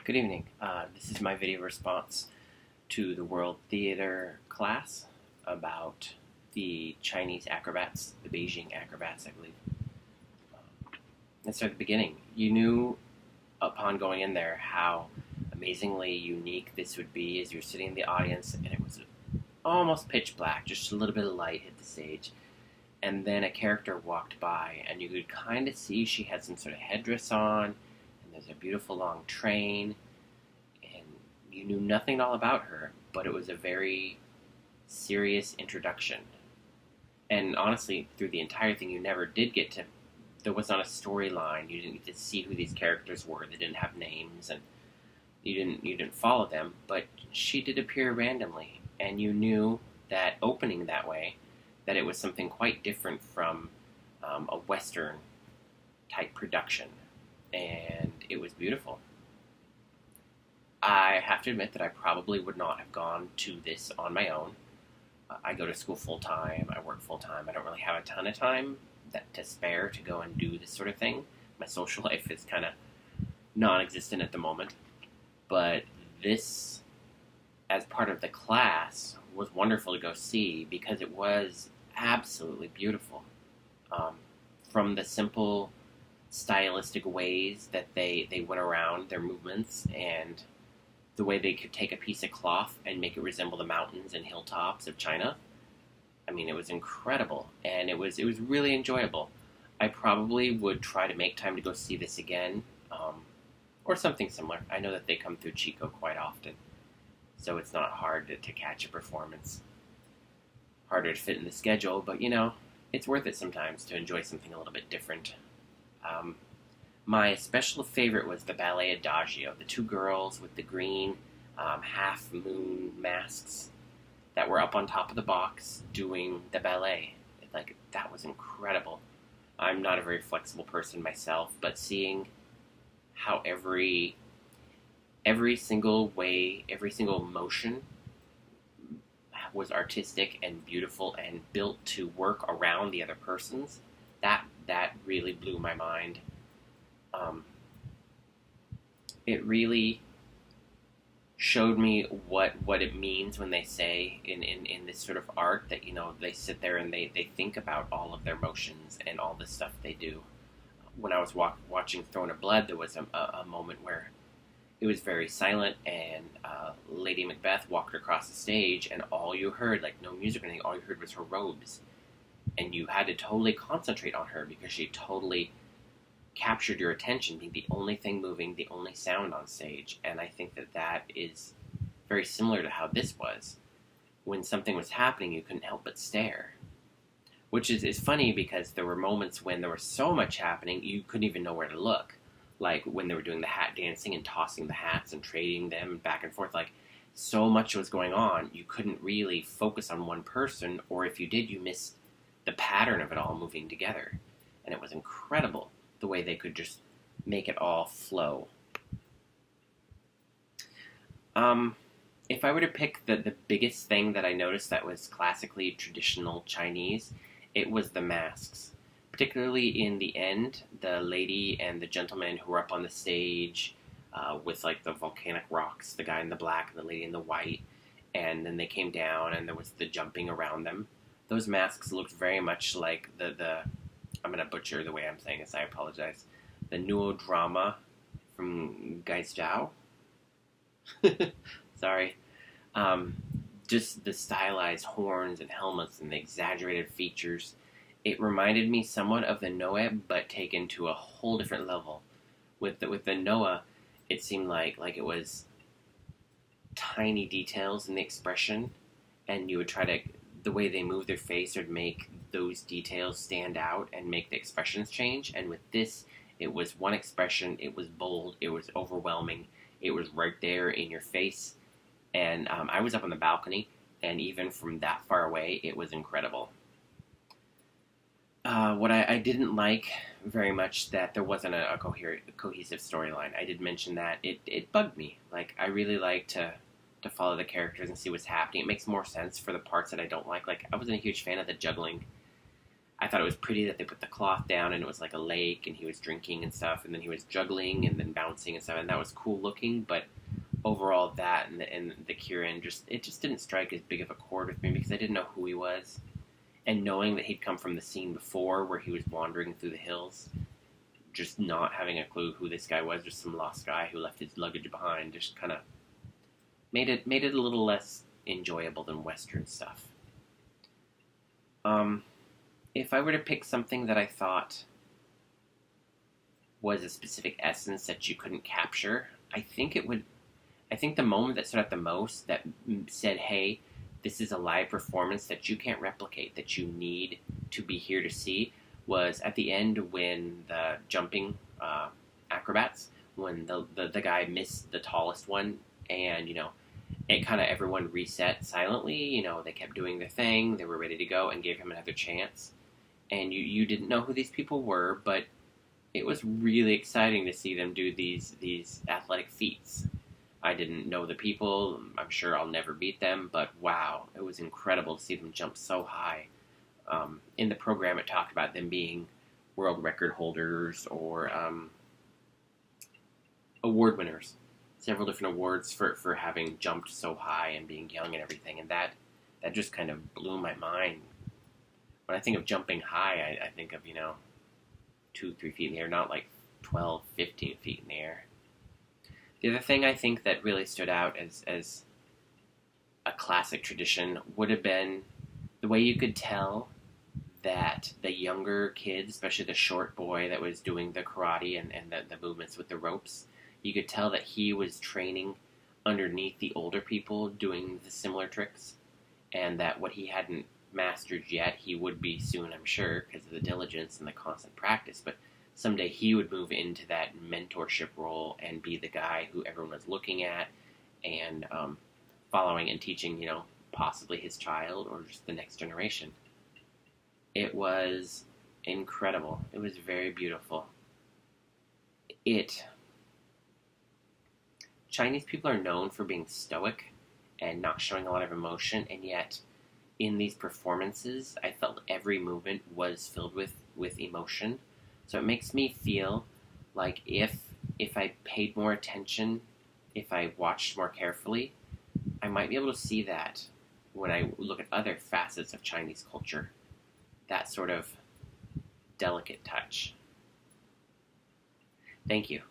Good evening. This is my video response to the World Theater class about the Chinese acrobats, the Beijing acrobats, I believe. Let's start at the beginning. You knew upon going in there how amazingly unique this would be as you're sitting in the audience, and it was almost pitch black, just a little bit of light hit the stage. And then a character walked by, and you could kind of see she had some sort of headdress on, there's a beautiful long train, and you knew nothing at all about her, but it was a very serious introduction. And honestly, through the entire thing, you never did get to, there was not a storyline. You didn't get to see who these characters were. They didn't have names, and you didn't follow them, but she did appear randomly, and you knew that opening that way, that it was something quite different from a Western type production. And it was beautiful. I have to admit that I probably would not have gone to this on my own. I go to school full-time, I work full-time, I don't really have a ton of time to spare to go and do this sort of thing. My social life is kind of non-existent at the moment. But this, as part of the class, was wonderful to go see because it was absolutely beautiful. From the simple stylistic ways that they went around their movements, and the way they could take a piece of cloth and make it resemble the mountains and hilltops of China. I mean, it was incredible, and it was really enjoyable. I probably would try to make time to go see this again, or something similar. I know that they come through Chico quite often, so it's not hard to catch a performance. Harder to fit in the schedule, but you know, it's worth it sometimes to enjoy something a little bit different. My special favorite was the ballet Adagio, the two girls with the green half-moon masks that were up on top of the box doing the ballet. That was incredible. I'm not a very flexible person myself, but seeing how every single way, every single motion was artistic and beautiful and built to work around the other persons, that really blew my mind. It really showed me what it means when they say in this sort of art that, you know, they sit there and they think about all of their motions and all the stuff they do. When I was watching Throne of Blood, there was a moment where it was very silent, and Lady Macbeth walked across the stage, and all you heard, like no music or anything, all you heard was her robes. And you had to totally concentrate on her because she totally captured your attention, being the only thing moving, the only sound on stage. And I think that is very similar to how this was. When something was happening, you couldn't help but stare. Which is funny because there were moments when there was so much happening, you couldn't even know where to look. Like when they were doing the hat dancing and tossing the hats and trading them back and forth. Like, so much was going on, you couldn't really focus on one person, or if you did, you missed the pattern of it all moving together. And it was incredible the way they could just make it all flow. If I were to pick the biggest thing that I noticed that was classically traditional Chinese, it was the masks. Particularly in the end, the lady and the gentleman who were up on the stage with like the volcanic rocks, the guy in the black and the lady in the white, and then they came down and there was the jumping around them. Those masks looked very much like the I'm going to butcher the way I'm saying this, I apologize, the Nuo-drama from Geisjiao. Sorry. Just the stylized horns and helmets and the exaggerated features. It reminded me somewhat of the Noe, but taken to a whole different level. With the Noah, it seemed like it was tiny details in the expression, and you would try to, the way they move their face would make those details stand out and make the expressions change. And with this, it was one expression, it was bold, it was overwhelming, it was right there in your face. And I was up on the balcony, and even from that far away, it was incredible. What I didn't like very much, that there wasn't a cohesive storyline. I did mention that. It bugged me. Like, I really like to follow the characters and see what's happening. It makes more sense for the parts that I don't like. Like, I wasn't a huge fan of the juggling. I thought it was pretty that they put the cloth down and it was like a lake and he was drinking and stuff, and then he was juggling and then bouncing and stuff, and that was cool looking. But overall, that and the Kieran just didn't strike as big of a chord with me because I didn't know who he was, and knowing that he'd come from the scene before where he was wandering through the hills, just not having a clue who this guy was, just some lost guy who left his luggage behind, just kind of made it a little less enjoyable than Western stuff. If I were to pick something that I thought was a specific essence that you couldn't capture, I think the moment that stood out the most, that said, hey, this is a live performance that you can't replicate, that you need to be here to see, was at the end when the jumping acrobats, when the guy missed the tallest one, and, it kind of everyone reset silently. They kept doing their thing, they were ready to go, and gave him another chance. And you didn't know who these people were, but it was really exciting to see them do these athletic feats. I didn't know the people. I'm sure I'll never beat them, but wow, it was incredible to see them jump so high. In the program, it talked about them being world record holders or award winners. Several different awards for having jumped so high and being young and everything, and that just kind of blew my mind. When I think of jumping high, I think of, 2-3 feet in the air, not like 12, 15 feet in the air. The other thing I think that really stood out as a classic tradition would have been the way you could tell that the younger kids, especially the short boy that was doing the karate and the movements with the ropes, you could tell that he was training underneath the older people doing the similar tricks, and that what he hadn't mastered yet, he would be soon, I'm sure, because of the diligence and the constant practice. But someday he would move into that mentorship role and be the guy who everyone was looking at and following and teaching, possibly his child or just the next generation. It was incredible. It was very beautiful. Chinese people are known for being stoic and not showing a lot of emotion, and yet in these performances, I felt every movement was filled with emotion. So it makes me feel like if I paid more attention, if I watched more carefully, I might be able to see that when I look at other facets of Chinese culture. That sort of delicate touch. Thank you.